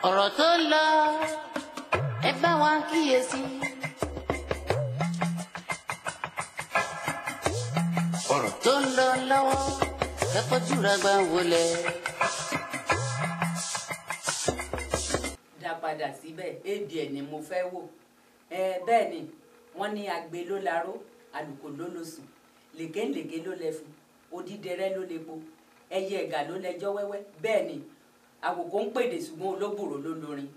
ọ̀rọ̀ tó lọ ẹ bá wa kíyèsí. ọ̀rọ̀ tó ń lọ lọ́wọ́ ẹ fojú ra gbà wọlé. dá padà síbẹ̀ ABN ni mo fẹ́ wò bẹ́ẹ̀ ni wọ́n ní agbe ló laró àlùkò ló lọ sùn lèkèlèkè ló lẹ́fun odídẹrẹ́ ló lepo ẹyẹ ẹ̀gà ló lẹ́jọ́ wẹ́wẹ́ bẹ́ẹ̀ ni àwòkọ́ ń pèdè ṣùgbọ́n olóbùrò ló lórin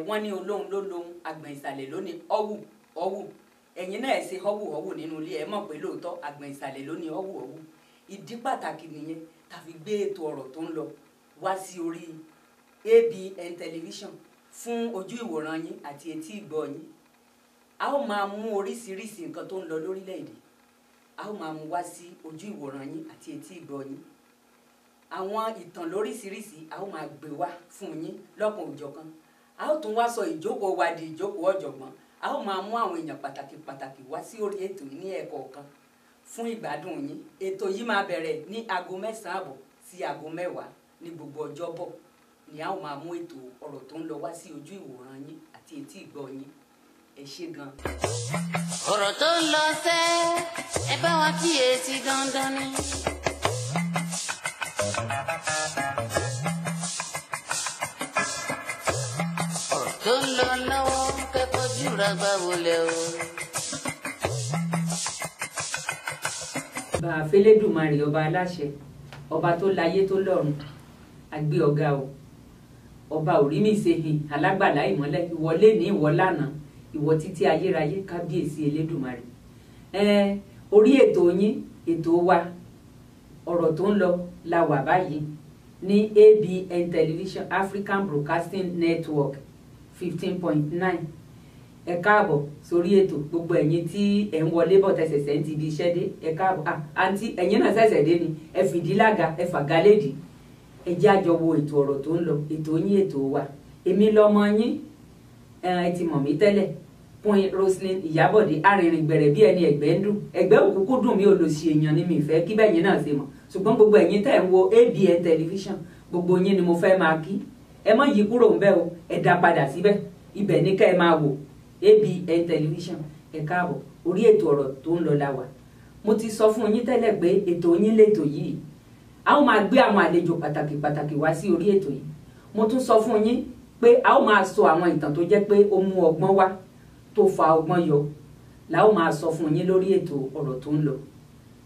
wọ́n ní olóhùn ló lóhùn àgbọ̀n ìsàlẹ̀ ló ní ọ̀wù ọ̀wù ẹ̀yin náà ẹ̀ ṣe ọ̀wù ọ̀wù nínú ilé ẹ̀ mọ̀ pé lóòótọ́ àgbọ̀n ìsàlẹ̀ ló ní ọ̀wù ọ̀wù ìdí pàtàkì nìyẹn tàfi gbé ètò ọ̀rọ̀ tó ń lọ wá sí orí ABN television fún ojú ìwòran yín àti etí ìgbọ́ yín a ó máa mú oríṣiríṣi nǹkan tó ń lọ lórílẹ̀‐èdè a ó máa mú wá sí ojú ìwòran yín àti etí ìgbọ́ yín àwọn ìtàn lóríṣiríṣi a ó máa gbé wá fún yín lọ́kan òjọ̀kan a ó tún wá sọ ìjókòó wa di ìjókòó ọ̀jọ̀gbọ́n a ó máa mú àwọn èèyàn pàtàkì pàtàkì wá sí orí ètò yìí ní ẹ̀kọ̀ọ̀kan fún ìgbádùn yín ètò yìí máa bẹ̀rẹ̀ ní aago 9 àbọ̀ sí aago 10 ní gbogbo ọjọ́bọ̀ ni a ó máa mú ètò ọ̀rọ̀ tó ń lọ wá sí ojú ìwòran yín àti etí ìgbọ́ yín ẹ ṣé gan. ọ̀rọ̀ tó ń lọ sẹ́ ẹ bá wa kíyèsí dandan ni. ọ̀rọ̀ tó ń lọ lọ́wọ́ kẹ́kọ̀ọ́ júra gbà wọlé o. bá a fẹ́lẹ́dùmarè ọba aláṣẹ ọba tó láyé tó lọ́run àgbé ọ̀gá o ọba òrímìsehìn alágbàlá ìmọ́lẹ̀ ìwọlé ní ìwọ lánàá ìwọ títí ayérayé kábíyèsí elédùmarè orí ètò yín ètò wa ọ̀rọ̀ tó ń lọ la wà báyìí ní ABN television African Broadcasting Network 15.9 ẹ káàbọ̀ sórí ètò gbogbo ẹ̀yin tí ẹ̀ ń wọlé bọ̀ tẹ̀sẹ̀sẹ̀ ń ti di iṣẹ́ dé ẹ káàbọ̀ àǹtí ẹ̀yin náà ṣẹ̀ṣẹ̀ dé ni ẹ fìdí lága ẹ fàgálẹ́dì ẹ jẹ́ àjọ wo ètò ọ̀rọ̀ tó ń lọ ètò yín ètò wa èmi lọmọ yín ẹ ti mọ̀ mí tẹ́lẹ̀ Queen Roselyn Ìyábọ̀dé arìnrìn gbẹ̀rẹ̀ bí ẹni ẹ̀gbẹ́ ń dùn ẹ̀gbẹ́ òkúkú dùn mí olòṣì èèyàn ni mi fẹ́ kí bẹ́yìn náà ṣe mọ̀ ṣùgbọ́n gbogbo ẹ̀yin tẹ́ ń wo ABN television gbogbo yín ni mo fẹ́ máa kí ẹ má yí kúrò ń bẹ̀ o ẹ dá padà síbẹ̀ ibẹ̀ ní kẹ́ ẹ máa wò ABN television ẹ káàbọ̀ orí ètò ọ̀rọ̀ tó ń lọ la wà mo ti sọ fún yín tẹ́lẹ̀ pé ètò yín lètò yìí a ó máa gbé àwọn àlejò pàtàkì pàtàkì wá sí orí ètò yìí mo tún sọ fún yín pé a ó máa sọ àwọn ìtàn tó jẹ́ pé ó mú ọgbọ́n wá tó fa ọgbọ́n yọ la ó máa sọ fún yín lórí ètò ọ̀rọ̀ tó ń lọ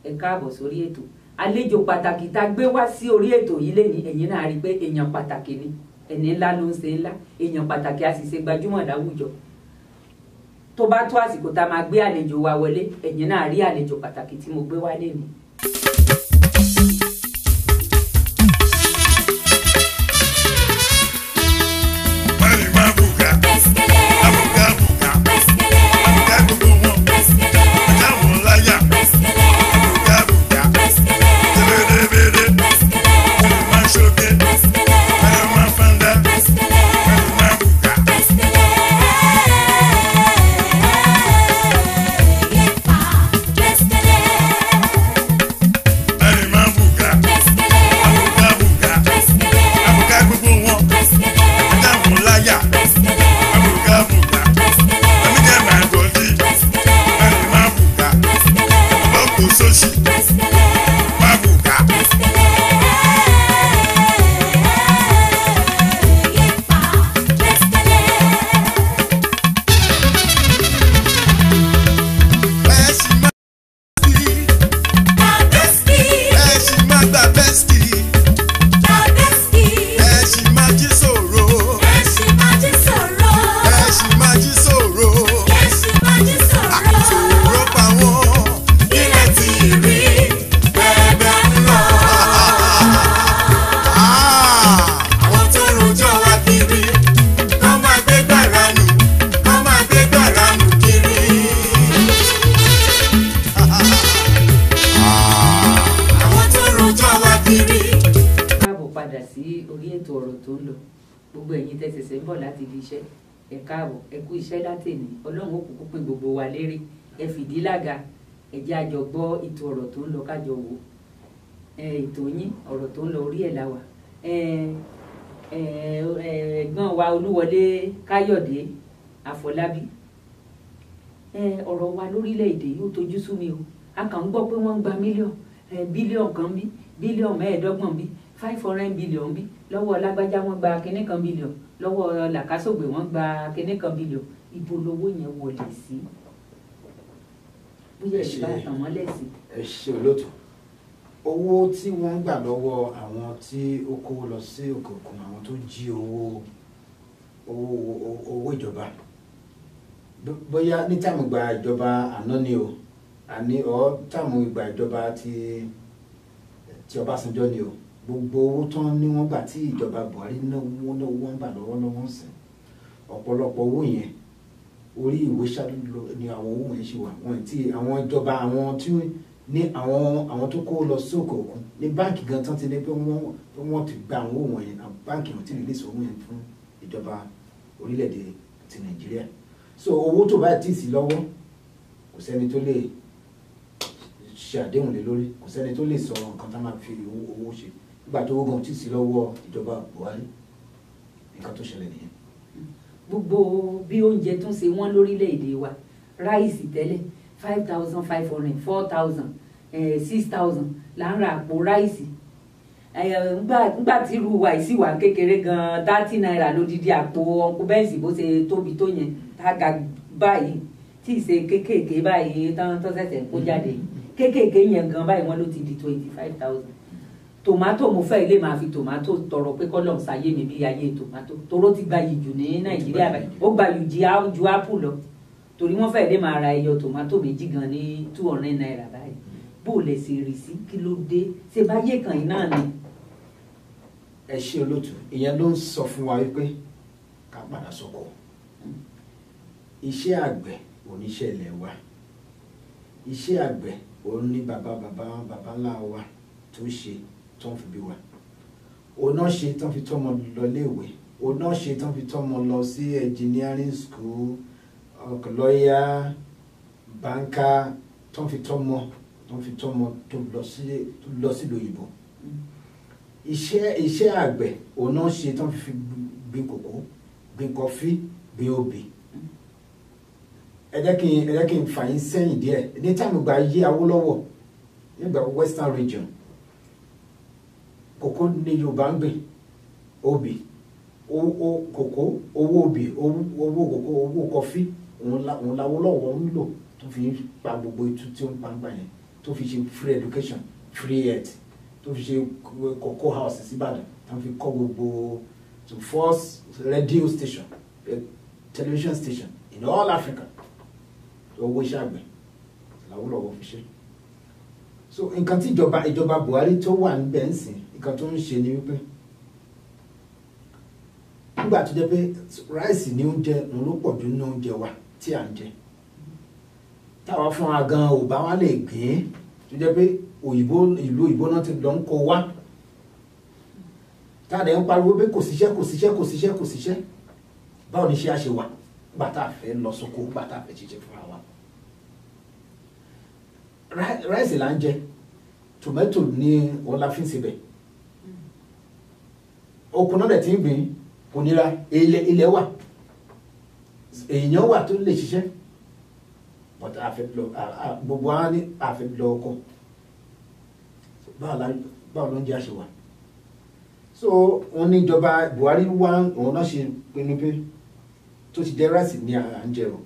ẹ káàbọ̀ sórí ètò àlejò pàtàkì tá gbé wá sí orí ètò yìí lè ní ẹ̀yin náà rí i pé èèyàn pàtàkì ni ẹni ńlá ló ń ṣe ńlá èèyàn pàtàkì a sì ṣe gbajúmọ̀ láwùjọ tó bá tó àsìkò tá a máa gbé àlejò wa wọlé ẹ̀yin náà rí àlejò pàtàkì tí mo gbé wá lé ní. gbogbo ẹ̀yin tẹ̀sẹ̀sẹ̀ ń bọ̀ láti ibi iṣẹ́ ẹ káàbọ̀ ẹ kú iṣẹ́ látẹ̀ní ọlọ́run ó kúkú pín gbogbo wa lérè ẹ fìdí lága ẹ jẹ́ àjọ gbọ́ ètò ọ̀rọ̀ tó ń lọ kájọ wò ètò yín ọ̀rọ̀ tó ń lọ orí ẹ̀ la wà. Ẹ̀gbọ́n wa Olúwọlé Káyọ̀dé Àfọlábí, ọ̀rọ̀ wa lórílẹ̀‐èdè yóò tojú sú mi o. A kàn ń gbọ́ pé wọ́n ń gba bílíọ̀n kan bí bílíọ̀n 25 bí 500 billion bí lọ́wọ́ lágbájá wọ́n gba kinní kan bílíọ̀n, lọ́wọ́ làkásògbè wọ́n gba kinní kan bílíọ̀n. Ibo lowó yẹn wọlé sí? Bóyá ìgbà àtàn mọ́lẹ̀ sí. Ẹ ṣe olóòtú. Owó tí wọ́n ń gbà lọ́wọ́ àwọn tí ó kó lọ sí òkè òkun, àwọn tó jí owó ìjọba, bóyá ní táàmù gba ìjọba àná ni o táàmù ìgbà ìjọba ti Ọbásanjọ́ ni o, gbogbo owó tán ní wọ́n gbà tí ìjọba Buhari náwó wọ́n gbà lọ́wọ́lọ́wọ́ sí, ọ̀pọ̀lọpọ̀ owó yẹn orí ìwé ni àwọn owó yẹn ṣe wà. Wọ́n ti àwọn ìjọba àwọn tí ní àwọn tó kó lọ sí òkè òkun ní báǹkì gan tán ti ní pé wọ́n ti gba àwọn owó wọ̀nyẹn, báǹkì wọn ti release owó yẹn fún ìjọba orílẹ̀-èdè ti Nàìjíríà. So owó tó bá tì sí lọ́wọ́ kò sẹ́ni tó lè ṣe àdéhùn lé lórí, kò sẹ́ni tó lè sọ nǹkan tá máa fi owó ṣe nígbà tó gbọ́n tì sí lọ́wọ́ ìjọba Buhari. Nǹkan tó ṣẹlẹ̀ nìyẹn. Gbogbo bí oúnjẹ tún ṣe wọ́n lórílẹ̀‐èdè wa, ráìsì tẹ́lẹ̀ 5,500 4,000 6,000 là ń ra àpò ráìsì. Nígbà tí irú wa ìsì wà kékeré gan 30 naira lódìdí àpò ọkọ̀ bẹ́ǹsì bó ṣe tóbi tó yẹn tága báyìí tí ì ṣe kéékèèké báyìí tán tó ṣẹ̀ṣẹ̀ kó jáde kéékèèké yẹn gan báyìí wọ́n ló ti di 25,000. Tòmátò mo fẹ́ ilé máa fi tòmátò tọrọ pé kọ́lọ̀ ṣàyé mi bí ayé tòmátò toró ti gbayì jù ní Nàìjíríà báyìí, ó gbayì ju ápù lọ torí wọ́n fẹ́ ilé máa ra ẹyọ tòmátò méjì gan ní 200 naira báyìí. Bó lè ṣe rí sí, kí ló dé? Ṣé báyé kan yìí náà ni? Ẹ ṣe olóòtú, ìyẹn ló ń sọ fún wa wípé ká padà sóko. Iṣẹ́ àgbẹ̀ oníṣẹ́ ilẹ̀ wa, iṣẹ́ àgbẹ̀ òun ní bàbá ńlá wa tó ṣe tó ń fi bí wa. Òun náà ṣe tó ń fi tọ́mọ lọ léèwé, òun náà ṣe tó ń fi tọ́mọ lọ sí engineering school, lọ́yà, báńkà, tó ń fi tọ́mọ tó lọ sí lóyìnbó. Iṣẹ́ àgbẹ̀ òun náà ṣe tó ń fi gbin kòkó, gbin kọfí, gbin obì. Ẹ jẹ́ kí n fà yín sẹ́yìn díẹ̀. Ní táìmù gba yé Awólọ́wọ̀ nígbà Western Region, kòkó ní Yorùbá ń gbìn, obì, kòkó, owó obì, owó kòkó, owó kọfí, òun l'Awólọ́wọ̀ ń lò tó fi pa gbogbo itú tí ó ń pa yẹn, tó fi ṣe free education, free health, tó fi ṣe cocoa house sí Ìbàdàn, tó fi kọ́ gbogbo to first radio station, television station in all Africa. Owó iṣẹ́ àgbẹ̀ l'Awólọ́wọ̀ fi ṣe. So nǹkan tí ìjọba Buhari tó wà níbẹ̀ ń sìn, nǹkan tó ń ṣe ni wípé nígbà tó jẹ́ pé ráìsì ní oúnjẹ òun ló pọ̀ jù nínú oúnjẹ wa tí à ń jẹ, táwa fún wa gan ò bá wa lè gbìn, tó jẹ́ pé ìlú òyìnbó náà ti lọ ń kó wá, táàdé ń pariwo pé kò síṣẹ́, báwo ni iṣẹ́ á ṣe wà nígbà tá a fẹ́ lọ sóko, nígbà tá a fẹ́ ṣiṣẹ́ fún wa. Ráìsì là ń jẹ, tòmẹ́tò ní òun la fi ń sebẹ̀, okun náà dẹ̀ ti ń gbìn, kò nira, ilẹ̀ wà, èèyàn wà tó lè ṣiṣẹ́, but gbogbo wa ní àfẹ́ lọ ọkọ. Báwo ló ń jẹ́ àṣewà? So wọ́n ní ìjọba Buhari wá òun náà ṣe pinnu pé tó ti jẹ́ ráìsì ní à ń jẹ o,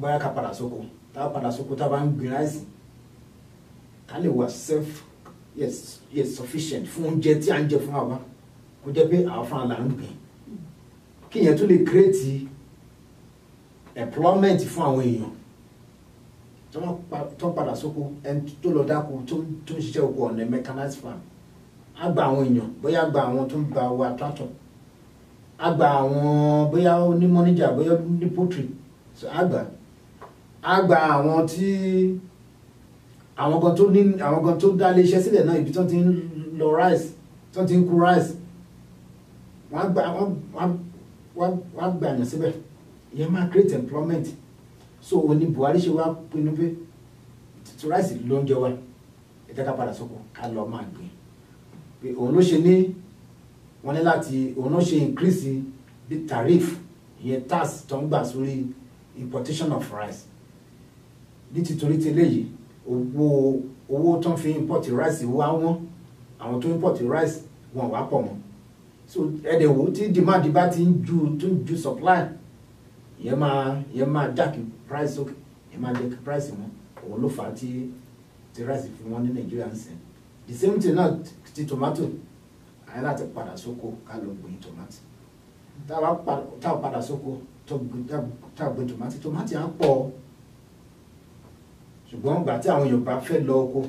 bóyá ká padà sóko, tá a bá ń gbin ráìsì ká lè wà sufficient fún oúnjẹ tí à ń jẹ fún àwa, kó jẹ́ pé àwọn fúnra là ń gbìn, kí ìyẹn tó lè create employment fún àwọn èèyàn tó ń padà sóko, ẹni tó lọ dáko tó ń ṣiṣẹ́ oko ọ̀nà mechanized farm, á gba àwọn èèyàn, bóyá gba àwọn tó ń gba wa tractor, á gba àwọn bóyá ó ní manager, bóyá ó ní poultry, so á gba àwọn tí àwọn kan tó dá iléeṣẹ́ sílẹ̀ náà, ibi tó ti ń lọ rice, tó ti ń kú rice, wọ́n á gba àyàn síbẹ̀, ìyẹn máa create employment. So òun ni Buhari ṣe wá pinnu pé rice ló ń jẹ wa, jẹ́ ká padà sóko ká lọ máa gbìn pé òun ló ṣe ní wọ́n ní láti òun ló ṣe increase the tariff ìyẹn tax tó ń gbà sórí importation of rice ní títorí tẹ́lẹ̀ yìí owó tó ń fi import rice wá wọ́n àwọn tó import rice wọn wá pọ̀ mọ́ so ẹ̀dẹ̀wò tí demand bá ti ń ju supply ìyẹn máa jack price sókè ìyẹn máa jack price wọn òun ló fà á tí rice fi wọ́n ní Nàìjíríà ń sìn the same thing náà ti tomato àyè láti padà sóko ká lọ gbìn tomato tá a padà sóko tá a gbìn tomato á pọ̀ ṣùgbọ́n ìgbà tí àwọn Yorùbá fẹ́ lọ oko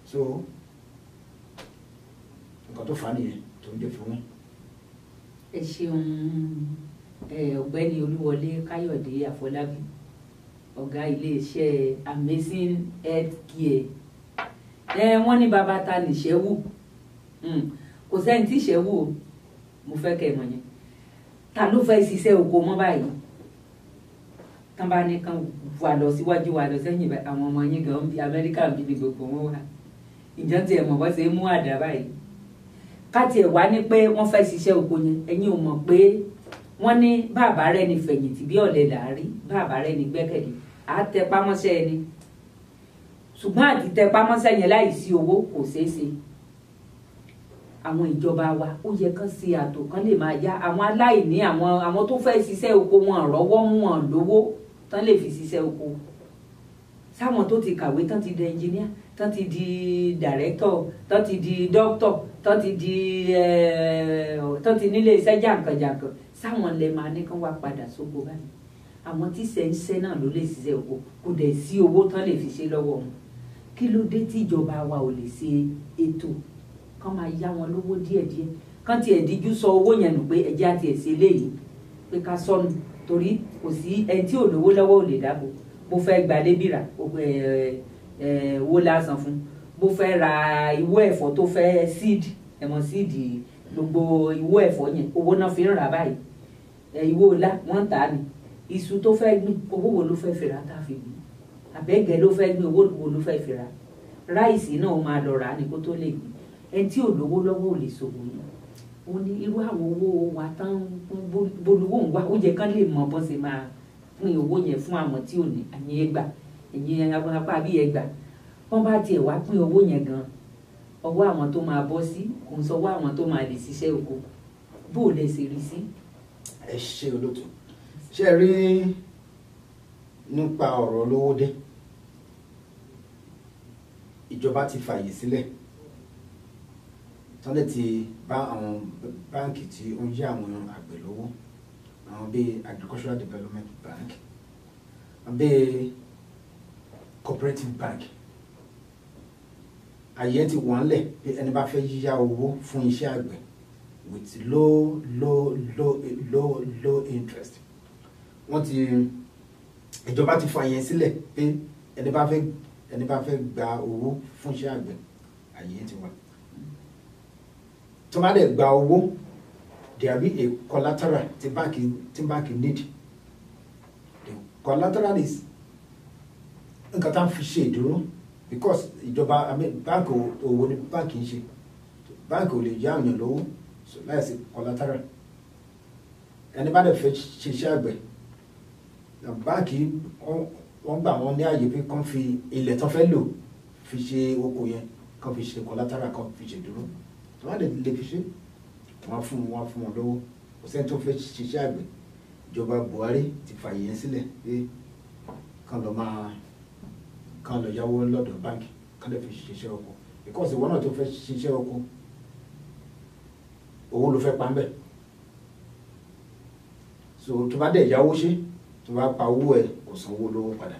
so nǹkan tó fà á nìyẹn tó ń jẹ́ fún wọn. ẹ ṣeun ọ̀gbẹ́ni Olúwọlé Káyọ̀dé Àfọlábí ọ̀gá iléeṣẹ́ Amazing Health Care wọ́n ní bàbá ta nìṣẹ́ wù kò sẹ́ni tí ìṣẹ́ wù o mo fẹ́ kẹ́ ẹ mọ̀ yẹn ta ló fẹ́ ṣiṣẹ́ oko mọ́ báyìí tán bá ní kan wà lọ síwájú wà lọ sẹ́yìn àwọn ọmọ yín gan bí Amẹ́ríkà bí ní gbogbo wọn wà ìjọ tiẹ̀ mọ̀ bọ́ ṣe mú àdá báyìí káti ẹ̀ wá ní pé wọ́n fẹ́ ṣiṣẹ́ oko yẹn ẹ̀yin ò mọ̀ pé wọ́n ní bàbá rẹ̀ ní fẹ̀yìntì bí ọ̀lẹ làárí bàbá rẹ̀ ní gbẹ́kẹ̀lé à tẹ pámọ́ṣẹ́ ẹni ṣùgbọ́n àti tẹ pámọ́ṣẹ́ yẹn láì sí owó kò ṣeé ṣe àwọn ìjọba wa ó yẹ kán ṣe àtò kan lè máa yá àwọn aláìní àwọn tó fẹ́ ṣiṣẹ́ oko wọn rọ́wọ́ wọn lówó tán lè fi ṣiṣẹ́ oko sáwọn tó ti kàwé tán ti di ẹnjìníà tán ti di dàrẹ́tọ̀ tán ti di dókítọ̀ tán ti nílé iṣẹ́ jàǹkànjàǹkàn sáwọn lè máa ní kán wá padà sóko báyìí àwọn tí ṣẹ́ńṣẹ́ náà ló lè ṣiṣẹ́ oko kò dẹ̀ sí owó tán lè fi ṣe lọ́wọ́ wọn kí ló dé tí ìjọba wa ò lè ṣe ètò kán máa yá wọn lówó díẹ̀díẹ̀ kán tiẹ̀ díjú sọ owó yẹn nù pé ẹ̀jẹ̀ àti ẹ̀sẹ̀ léyìí pé ká sọnù torí kò sí ẹni tí ò lówó lọ́wọ́ ò lè dáàbò bó fẹ́ gba lébìrà owó lásán fún bó fẹ́ ra ìwé ẹ̀fọ́ tó fẹ́ seed ẹ̀mọ́ seed gbogbo ìwé ẹ̀fọ́ yẹn owó náà fi ń rà báyìí ìwé ọ̀la wọ́n ń tà á ní iṣu tó fẹ́ gbìn owó wo ló fẹ́ fi rà tá a fi gbìn àbẹ́gẹ́ ló fẹ́ gbìn owó wo ló fẹ́ fi rà ráìsì náà máa lọ rà á ní kó tó lè gbìn ẹni tí ò lówó lọ́wọ́ ò lè ṣòwò yìí ó ní irú àwọn owó wa tán bolówó ń wá ó yẹ kán lè mọ bọ́n ṣe máa pín owó yẹn fún àwọn tí ò ní àyìn ẹgbà ẹ̀yìn apá bí ẹgbà wọ́n bá tiẹ̀ wá pín owó yẹn gan ọwọ́ àwọn tó máa bọ́ sí kò ń sọwọ́ àwọn tó máa lè ṣiṣẹ́ oko bó o lè ṣe rí sí. ẹ ṣe olóòtú ṣe rí nípa ọ̀rọ̀ olówó dé ìjọba ti fààyè sílẹ̀ tọ́lẹ̀ ti bá àwọn báǹkì tí ó ń yá àwọn àgbẹ̀ lówó àwọn bíi Agricultural Development Bank bíi Cooperative Bank àyè ti wọ́n lẹ̀ pé ẹni bá fẹ́ yíyá owó fún iṣẹ́ àgbẹ̀ with low interest wọ́n ti ìjọba ti fààyè sílẹ̀ pé ẹni bá fẹ́ gba owó fún iṣẹ́ àgbẹ̀ àyè ti wà. Tó bá dẹ̀ gba owó there be a collateral tí báńkì need the collateral is nǹkan tá à ń fi ṣe ìdúró because ìjọba báńkì owó ni báńkì ń ṣe báńkì ò lè yá àyàn lówó láìsí collateral ẹni bá dẹ̀ fẹ́ ṣiṣẹ́ àgbẹ̀ báńkì wọ́n gbà wọ́n ní àyè pé kán fi ilẹ̀ tán fẹ́ lò fi ṣe oko yẹn kán fi ṣe collateral kán fi ṣe ìdúró wọ́n lè fi ṣe wọ́n fún wọn lówó kò sẹ́ni tó fẹ́ ṣiṣẹ́ àgbẹ̀ ìjọba Buhari ti fààyè yẹn sílẹ̀ pé kán lọ yáwó lọ́dọ̀ báńkì kán lè fi ṣiṣẹ́ oko because ìwọ náà tó fẹ́ ṣiṣẹ́ oko owó ló fẹ́ pa ń bẹ̀ so tó bá dẹ̀ yáwó ṣe tó bá pa owó ẹ̀ kò sanwó lówó padà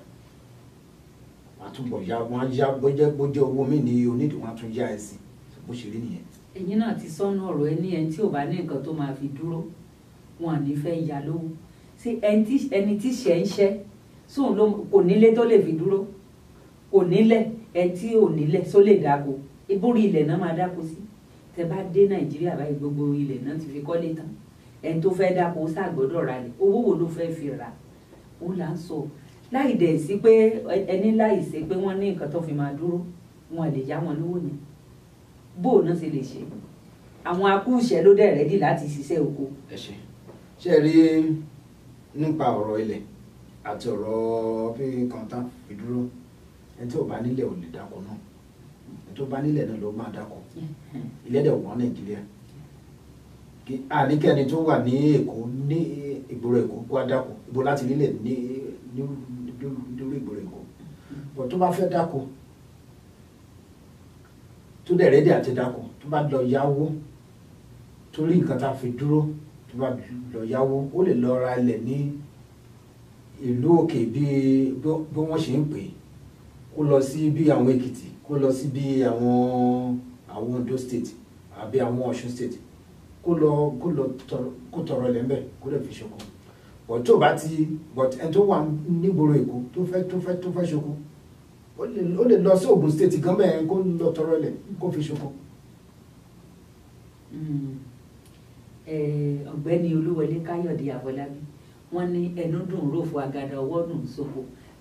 wọ́n á túbọ̀ yá wọ́n á yá bójẹ́ owó mi ní onídìí wọ́n á tún yá ẹ̀ sí bó ṣe rí nìyẹn. ẹ̀yin náà ti sọ́nà ọ̀rọ̀ ẹni tí ò bá ní nǹkan tó máa fi dúró wọn à ní fẹ́ ya lówó ṣé ẹni tí ṣe ń ṣẹ́ sóun ló kò nílé tó lè fi dúró kò nílẹ̀ ẹ tí ò nílẹ̀ só lè dáko ìborí ilẹ̀ náà máa dáko sí tẹ bá dé Nàìjíríà báyìí gbogbo ilẹ̀ náà ti fi kọ́lé tán ẹni tó fẹ́ dáko ṣàgbọ́dọ̀ ra lẹ̀ owó wo ló fẹ́ fi rà ó là ń sọ láì dẹ̀ sí pé ẹni láì sí pé wọ́n ní nǹkan tó fi máa dúró wọn lè yá wọn lówó yẹn bó o náà ṣe lè ṣe àwọn akúṣẹ̀ ló dẹ̀ rẹ́dì láti ṣiṣẹ́ oko. ẹ ṣe rí nípa ọ̀rọ̀ ilẹ̀ àti ọ̀rọ̀ bí kọ́ńtà fi dúró ẹni tí ò bá nílẹ̀ ò lè dáko náà ẹni tó bá nílẹ̀ náà ló máa dáko ilẹ̀ dẹ̀ wọ́n Nàìjíríà àníkẹ́ni tó wà ní Èkó ní ìgboro Èkó kó á dáko ibo láti nílẹ̀ ní lórí ìgboro Èkó bọ̀ tó bá fẹ́ dáko tó dẹ̀ rẹ́dí àti dáko tó bá lọ yáwó torí nǹkan tá a fi dúró tó bá lọ yáwó ó lè lọ ra ilẹ̀ ní ìlú òkè bí wọ́n ṣe ń pè é kó lọ sí bí àwọn Èkìtì kó lọ sí bí àwọn Ondo state àbí àwọn Ọ̀ṣun state kó tọrọ ilẹ̀ ńbẹ̀ kó lè fi ṣoko but tó bá ti but ẹni tó wà nígboro Èkó tó fẹ́ ṣoko ó lè lọ sí Ògùn state gan bẹ́ẹ̀ kó lọ tọrọ ilẹ̀ kó fi ṣoko. Ọ̀gbẹ́ni Olúwọlé Káyọ̀dé Àfọlábí wọ́n ní ẹnu dùn rófo àgàdà ọwọ́ dùn sóko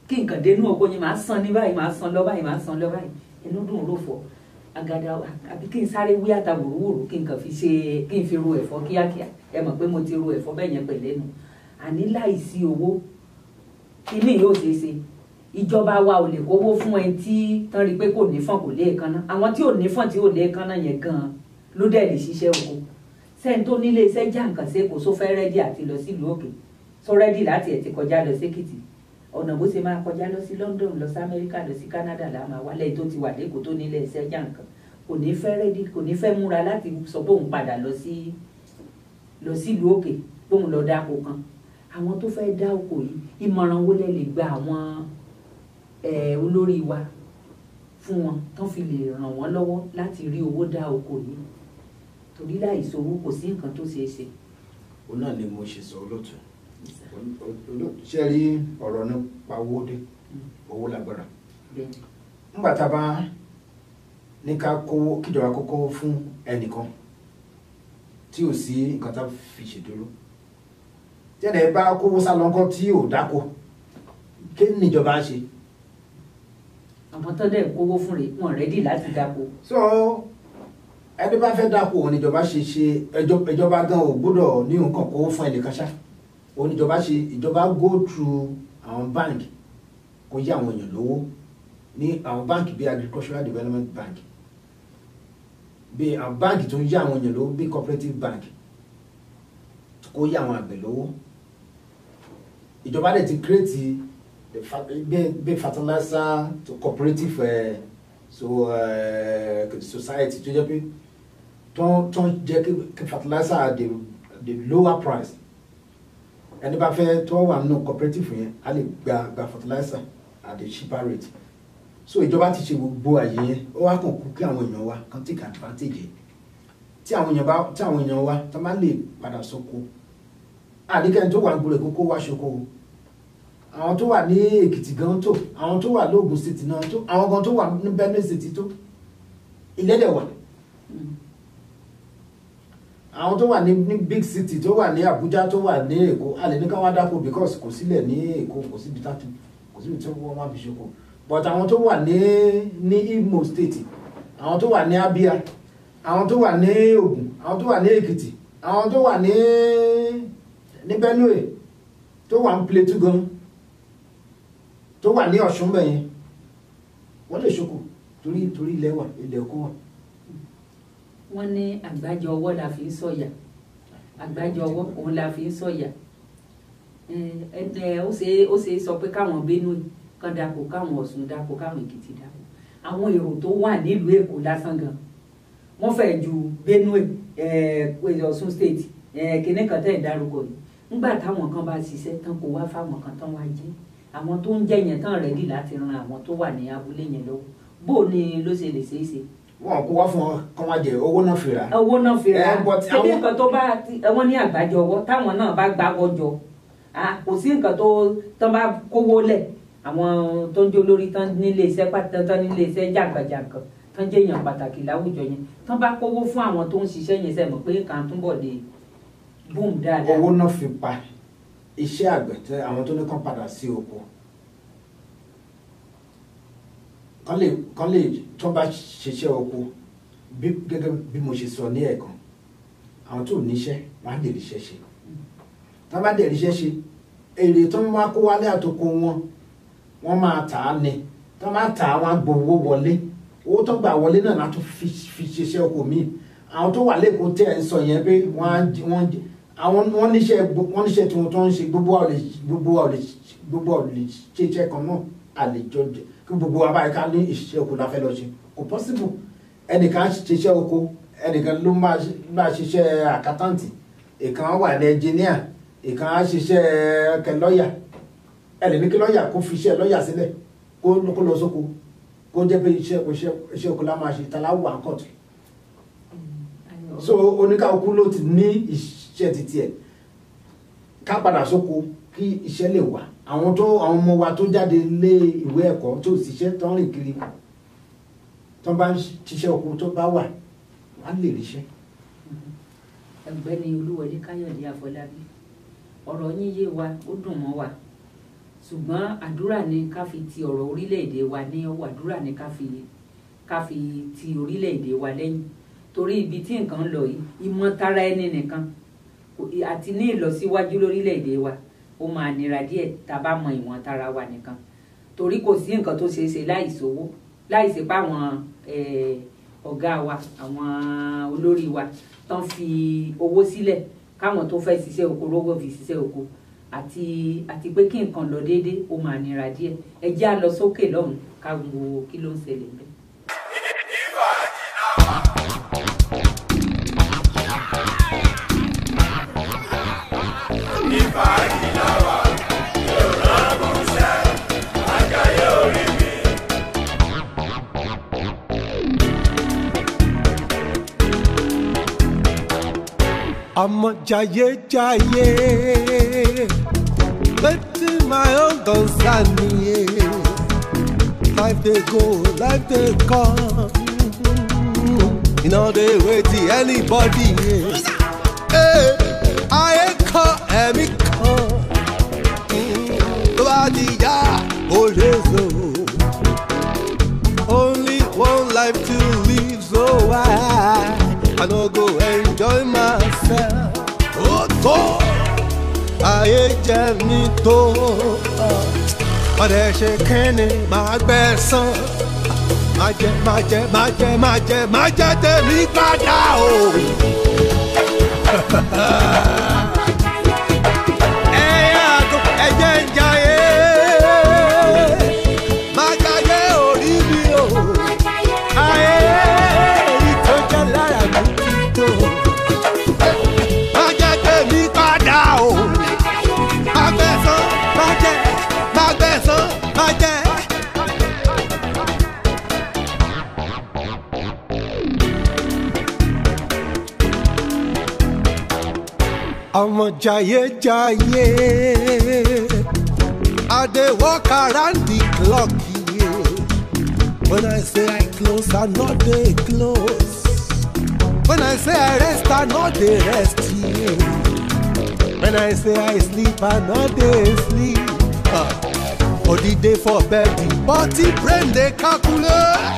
kí nǹkan dénú oko yẹn máa san ní báyìí máa san lọ báyìí máa san lọ báyìí ẹnu dùn rófo àgàdà àbí kí n sáré wí àtàwòrúwòrú kí n kàn fi ṣe kí n fi ro ẹ̀fọ́ kíákíá ẹ mọ̀ pé mo ti ro ẹ̀fọ́ bẹ́ẹ̀ yẹn pẹ̀lẹ́ nu àní láìsí owó kíní yóò ṣeé ṣe ìjọba wa ò lè kówó fún ẹni tí tán rí pé kò ní fọ́n kò lé èékánná àwọn tí ò ní fọ́n tí ò lé èékánná yẹn gan-an ló dẹ̀ lè ṣiṣẹ́ oko sẹ́ni tó nílé iṣẹ́ jàǹkàn sí Èkó sófẹ́ rẹ́dí àti lọ sílùú òkè sọ rẹ́dì láti ẹ̀ ti kọjá lọ sí Èkìtì ọ̀nà bó ṣe máa kọjá lọ sí London lọ sí Amẹ́ríkà lọ sí Canada là máa wálẹ̀ tó ti wà lẹ́kọ̀ọ́ tó nílé iṣẹ́ jàǹkàn kò ní fẹ́ rẹ́dì kò ní fẹ́ múra láti sọ pé òun padà lọ sílùú òkè bóun lọ dáko kan àwọn tó fẹ́ dá oko yìí ìmọ̀ràn wo lẹ lè gba àwọn olórí wa fún wọn tán fi lè ràn wọ́n lọ́wọ́ láti rí owó dá oko yìí torí láìsí owó kò sí nǹkan tó ṣeé ṣe. òun náà ni mo ṣe sọ olóòtú ṣe rí ọ̀rọ̀ nípa owó dé owó lágbára nígbà tá a bá ní ká kówó kíjọba kókó fún ẹnìkan tí ò sí nǹkan tá fi ṣèdúró tẹ́lẹ̀ bá kówó sálọ́ńkọ́ tí ò dáko kí níjọba ṣe. àwọn tó dẹ̀ kówó fún rẹ̀ wọ́n rẹ́dì láti dáko. so ẹni bá fẹ́ dáko òun níjọba ṣe ìjọba gan ò gbọ́dọ̀ ní nǹkan kówó fún ẹnìkan ṣá oníjọba ṣe ìjọba go through àwọn báńkì kó yá àwọn èèyàn lówó ní àwọn báńkì bíi agricultural development bank bíi àwọn báńkì tó ń yá àwọn èèyàn lówó bíi cooperative bank kó yá àwọn àgbẹ̀ lówó ìjọba dẹ̀ ti create bíi fertilizer to cooperative society tó jẹ́ pé tó ń jẹ́ kí fertilizer at the lower price ẹni bá fẹ́ tó wà nínú cooperative yẹn a lè gba fertilizer at the cheaper rate so ìjọba ti ṣe gbogbo àyè yẹn ó wá kàn kú kí àwọn èèyàn wa kan take advantage tí àwọn èèyàn wa tó máa lè padà sóko àdékẹ́ni tó wà gbọ́dọ̀ kókó wá ṣoko àwọn tó wà ní Èkìtì gan tó àwọn tó wà lóògùn state náà tó àwọn gan tó wà ní Benue state tó ìlẹ́dẹ̀ wà àwọn tó wà ní big city tó wà ní Abuja tó wà ní Èkó a lè ní ká wá dáko because kò sílẹ̀ ní Èkó kò síbi tí wọ́n máa fi ṣoko but àwọn tó wà ní Imo state àwọn tó wà ní Abia àwọn tó wà ní Ògùn àwọn tó wà ní Èkìtì àwọn tó wà ní Benue tó wà ní Plateau gan tó wà ní Ọ̀ṣun bẹ̀yẹn wọ́n lè ṣoko torí ilẹ̀ oko wà. wọ́n ní àgbájọ ọwọ́ la fi ń sọ̀yà àgbájọ ọwọ́ òun la fi ń sọ̀yà ó ṣe sọ pé káwọn Benue kan dáko káwọn Ọ̀ṣun dáko káwọn Èkìtì dáko àwọn èrò tó wà nílùú Èkó lásán gan wọ́n fẹ́ ju Benue Ọ̀ṣun state kìnnì kan tẹ̀ ń dárúkọ yìí nígbà táwọn kan bá ṣiṣẹ́ tán kó wá fáwọn kan tán wá jẹ́ àwọn tó ń jẹ́ yẹn tán rẹ́dí láti ran àwọn tó wà ní abúlé yẹn lọ́wọ́ bó ni ló ṣe lè ṣeé ṣe. wọn kó wá fún ọ kán wá jẹ owó náà fìrà. owó náà fìrà ṣebí nǹkan tó bá wọn ní àgbájọ ọwọ́ táwọn náà bá gbáwọ́ jọ kò sí nǹkan tó tán bá kówó lẹ̀ àwọn tó ń jó lórí tán nílé iṣẹ́ pàtàkì tán nílé iṣẹ́ jàǹkànjàǹkàn tán jẹ́ èèyàn pàtàkì láwùjọ yẹn tán bá kówó fún àwọn tó ń ṣiṣẹ́ yẹn sẹ́mọ̀ pé kàn túbọ̀ lè boom dáadáa. owó náà fi pa iṣẹ́ àgbẹ̀ tẹ àwọn tó ní kàn padà sí oko kán lè tó bá ṣiṣẹ́ oko gẹ́gẹ́ bí mo ṣe sọ ní ẹ̀kan àwọn tó níṣẹ́ wọ́n á lè ríṣẹ́ ṣe tó bá dẹ̀ ríṣẹ́ ṣe èrè tó ń wá kó wálé àtòkò wọ́n máa tà á ní tó máa tà á wọ́n á gbowó wọlé owó tó gbà wọlé náà láti fi ṣiṣẹ́ oko míì àwọn tó wà lẹ́kọ̀ọ́ tẹ̀ ń sọ yẹn pé wọ́n níṣẹ́ tí wọ́n tó ń ṣe gbogbo wa ò lè ṣe iṣẹ́ kan náà àlejò kí gbogbo wa báyìí ká ní ìṣiṣẹ́ oko la fẹ́ lọ ṣe kò possible ẹnìkan ṣiṣẹ́ oko ẹnìkan ló máa ṣiṣẹ́ àkátàǹtì ìkan wà ní ẹnjìníà ìkan á ṣiṣẹ́ lọ́ọ̀yà ẹnì ní kí lọ́ọ̀yà kó fi iṣẹ́ lọ́ọ̀yà sílẹ̀ kó lọ sóko kó jẹ́ pé iṣẹ́ oko la máa ṣe tàláwù àǹkọ̀tù so oníkàwọ́kú ló ti ní iṣẹ́ títí ẹ̀ ká padà sóko kí iṣẹ́ lè wà àwọn ọmọ wa tó jáde lé ìwé ẹ̀kọ́ tó ṣiṣẹ́ tó ń rìn kiri tó bá ń ṣiṣẹ́ oko tó bá wà wọ́n á lè ríṣẹ́. Ọ̀gbẹ́ni Olúwọlé Káyọ̀dé Afọlábí ọ̀rọ̀ yín yé wa ó dùn mọ́ wa ṣùgbọ́n àdúrà ni ká fi ti ọ̀rọ̀ orílẹ̀-èdè wa ní ọwọ́ àdúrà ni ká fi ti orílẹ̀-èdè wa lẹ́yìn torí ibi tí nǹkan ń lọ yìí ìmọ̀tara ẹni nìkan àti ní ìlọsíwájú lórílẹ̀-èdè wa ó máa nira díẹ̀ tá a bá mọ ìwọ̀n tara wa nìkan torí kò sí nǹkan tó ṣeé ṣe láìsówó láìsí páwọn ọ̀gá wa àwọn olórí wa tán fi owó sílẹ̀ káwọn tó fẹ́ ṣiṣẹ́ oko rówó fi ṣiṣẹ́ oko àti pé kí nǹkan lọ déédéé ó máa nira díẹ̀ ẹ jẹ́ á lọ sókè lọ́hùn ká wo kí ló ń ṣẹlẹ̀ bẹ́ẹ̀. I'm a jaye, letting my own concern me. Life they go, life they come. You know they wait till anybody. Hey, I ain't call any call. Nobody ya, only one life to live, so I no go enjoy myself. Oh God, ayé jẹ mí tó. Ọ̀dẹ̀ ṣe kínní máa gbẹ̀san. Má jẹ tèmi padà o. Ẹ̀jẹ̀ ń jayé. Má jayé orí mi o. Ayé ìtọ́jà lára mi tó. Má jẹ tèmi padà o. Má gbẹ̀san, má gbẹ̀san, má jẹ. I'm a jaye. I dey walk around the clock, yeah. When I say I close, I not dey close. When I say I rest, I not dey rest, yeah. When I say I sleep, I not dey sleep. Body dey for bed, but the brain dey calculation.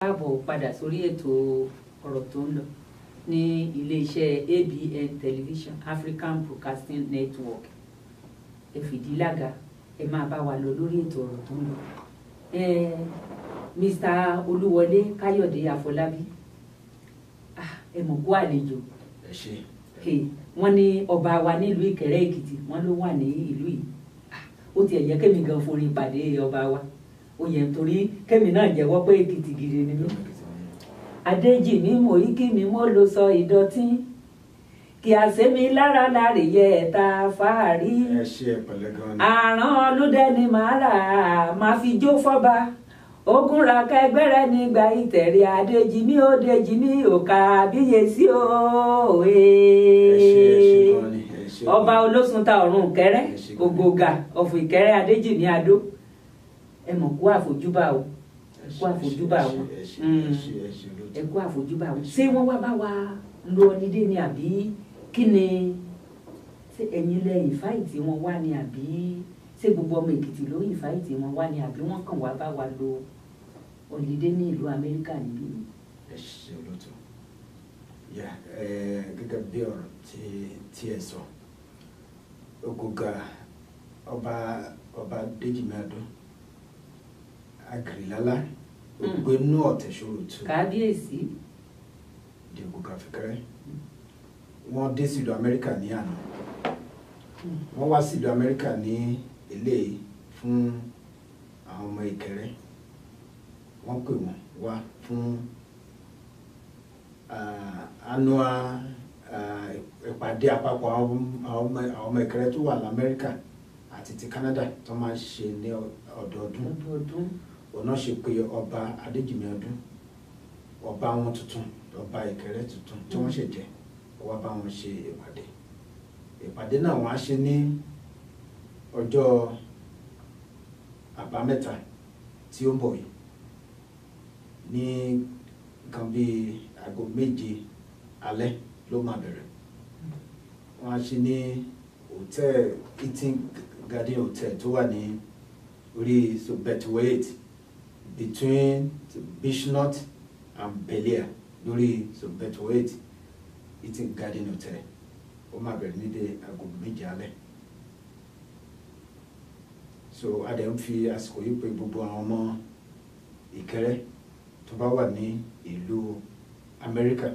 Káàbọ̀ padà sórí ètò ọ̀rọ̀ tó ń lọ ní iléeṣẹ́ ABN Television African Broadcasting Network ẹ fìdílága ẹ máa bá wa lọ lórí ètò ọ̀rọ̀ tó ń lọ. Mr. Olúwọlé Káyọ̀dé Afọlábí ẹ mọ̀ kó àlejò wọ́n ní ọba wa nílùú Ìkẹrẹ́ Èkìtì wọ́n ló wà ní ìlú yìí ó tiẹ̀ jẹ́ kémi gan forí pàdé ọba wa ó yẹ nítorí kémi náà jẹ́wọ́ pé Èkìtì gidi ni mí. Adéjìmí Mòíkì mi mo ló sọ ìdọ̀tí kí a ṣe mi lára láre yẹ ẹ̀ta fàárí àrán ọlúdẹ ni màá rà máa fi jó fọ́ba ogun ra kẹgbẹ́rẹ́ nígbà ìtẹ̀rẹ̀ Adéjìmí ó Déjìmí ò kábíyèsí o ọba olóṣùntà ọ̀run Ìkẹrẹ́ ògbògà ọ̀fọ̀ Ìkẹrẹ́ Adéjìmí Adó ẹ mọ̀ kó àfojúbà o kó àfojúbà o ẹ kó àfojúbà o ṣé wọ́n wá bá wa lo ọnídé ni àbí kí ni ṣé ẹ̀yin lẹ ìfáìtì wọn wá ni àbí ṣé gbogbo ọmọ Èkìtì ló ìfáìtì wọn wá ni àbí wọ́n kàn wá bá wa lo ọ̀lídé ní ìlú Amẹ́ríkà níbí ni. ẹ ṣe olóòtú gẹ́gẹ́ bí ọ̀rọ̀ tí ẹ sọ Ògògà ọba Déjìmẹ́adún Àgìrìlálá ògbénú Ọ̀tẹ̀ṣòròtù kábíyèsí di Ògògà Fìkẹ́rẹ́ wọ́n dé sílùú Amẹ́ríkà ní àná wọ́n wá sílùú Amẹ́ríkà ní eléyìí fún àwọn ọmọ Ìkẹrẹ́ wọ́n pè wọ́n wá fún annual ìpàdé àpapọ̀ àwọn ọmọ Ìkẹrẹ́ tó wà l'Amẹ́ríkà àti ti Canada tó máa ń ṣe ní ọdọọdún ọ̀nà ṣe pé ọba Adéjìmẹ́adún ọba wọn tuntun ọba Ìkẹrẹ́ tuntun tí wọ́n ṣe jẹ́ wá bá wọn ṣe ìpàdé náà wọ́n á ṣe ní ọjọ́ àbámẹ́ta tí ó ń bọ̀ yìí ní nǹkan bíi aago 7 alẹ́ ló máa bẹ̀rẹ̀ wọ́n á ṣe ní hòtẹ́ẹ̀lì Eaton Garden Hotel tó wà ní orí Betwaite between Bishnot and Belia lórí Betwaite Eaton Garden Hotel ó máa bẹ̀rẹ̀ ní dé aago 7 alẹ́ so a dẹ̀ ń fi àsìkò yìí pé gbogbo àwọn ọmọ Ìkẹrẹ́ tó bá wà ní ìlú Amẹ́ríkà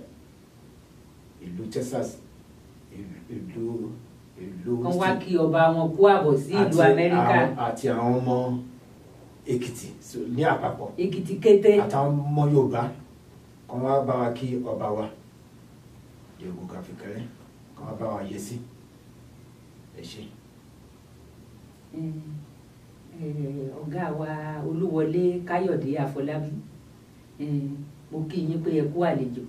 ìlú Texas ìlú kan wá kí ọba wọn kú àbọ̀ sí ìlú Amẹ́ríkà àti àwọn ọmọ Èkìtì ní àpapọ̀ Èkìtì kété àtàwọn ọmọ Yorùbá kan wá bá wa kí ọba wa di Ògògà Fìkẹ́rẹ́ kan wá bá wa yẹ sí ẹ ṣé. ọ̀gá wa Olúwọlé Káyọ̀dé Àfọlábí mo kí yín pé ẹ kú àlejò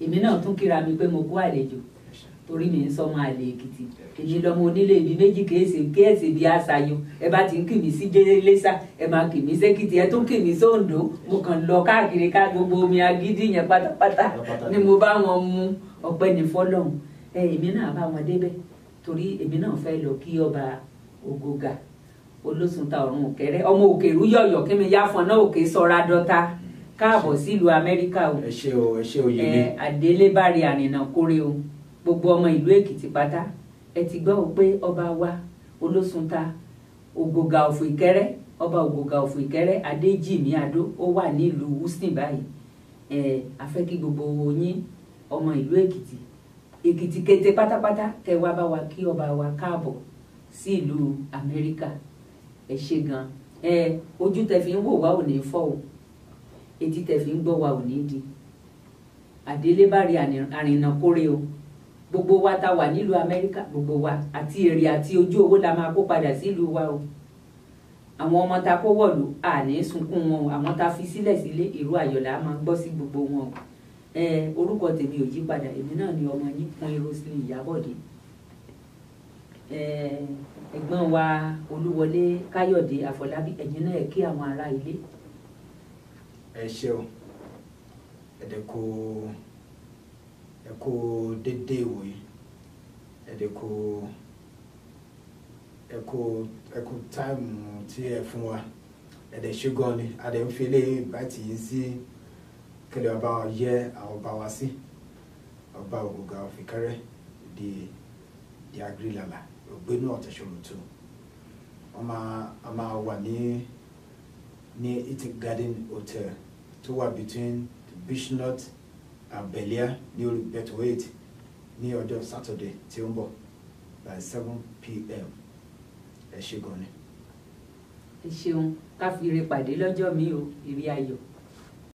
èmi náà tún kíra mi pé mo kú àlejò torí mi ń sọmọ àlè Èkìtì èmi lọmọ onílé ibi méjì kéèsì bí àṣàyò ẹ bá ti ń kì mí sí Jẹ́lẹ́sà ẹ máa kì mí sẹ́kìtì ẹ tún kì mí sóńdó mo kàn lọ káàkiri ká gbogbo omi agídí yẹn pátápátá ni mo bá wọn mu ọpẹ́ ní fọ́lọ́run èmi náà bá wọn débẹ̀ torí èmi náà fẹ́ lọ kí ọba Ògògà Olóṣùntà Ọ̀run Òkèrè ọmọ òkèrú yọ̀yọ̀ kí mi yá fọn náà òkè sọra dọ́ta káàbọ̀ sílùú Amẹ́ríkà o ẹ ṣé o yé mi àdélébárí àrìnà kórè o gbogbo ọmọ ìlú Èkìtì pátá ẹ ti gbọ́ pé ọba wa Olóṣùntà Ògògà of Ìkẹrẹ́ ọba Ògògà of Ìkẹrẹ́ Adéjìmíadó ó wà nílùú Houston báyìí a fẹ́ kí gbogbo yín ọmọ ìlú Èkìtì kété pátápátá kẹ wá bá wa kí ọba wa káàbọ̀ sí ìlú Amẹ́ríkà ẹ ṣé gan ojú tẹ fi ń wò wá ò ní fọ́ o etí tẹ fi ń gbọ́ wa ò ní di àdélébárí àrìnà kórè o gbogbo wa ta wà nílùú Amẹ́ríkà gbogbo wa àti èrè àti ojú owó la máa kó padà sílùú wa o àwọn ọmọ ta kó wọ̀lú àní sunkún wọn o àwọn ta fi sílẹ̀ sílé ìró ayọ̀lá máa gbọ́ sí gbogbo wọn o orúkọ tèmi ò yí padà èmi náà ni ọmọ yín Queen Roselyn Ìyábọ̀dé ẹ̀gbọ́n wa Olúwọlé Káyọ̀dé Àfọlábí ẹ̀yin náà kí àwọn ará ilé. ẹ ṣé o ẹ kú dédé ìwòye ẹ kú táìmù tí ẹ fún wa ẹ̀dẹ̀ ṣé gan ni adẹ̀ ń fi lé báyìí yìí sí kẹlẹ̀ ọba yẹ àwọn ọba wa sí ọba Ògògà of Ìkẹrẹ́ di Àgìrìlálá ògbénú Ọ̀tẹ̀ṣòròtù a máa wà ní Eaton Garden Hotel tó wà between Bishnot and Belia ní orí Betwaite ní ọjọ́ Saturday tí ó ń bọ̀ by 7 p.m. ẹ ṣé gan ni. ẹ ṣeun ká fi ire pàdé lọ́jọ́ mi o ire ayọ̀.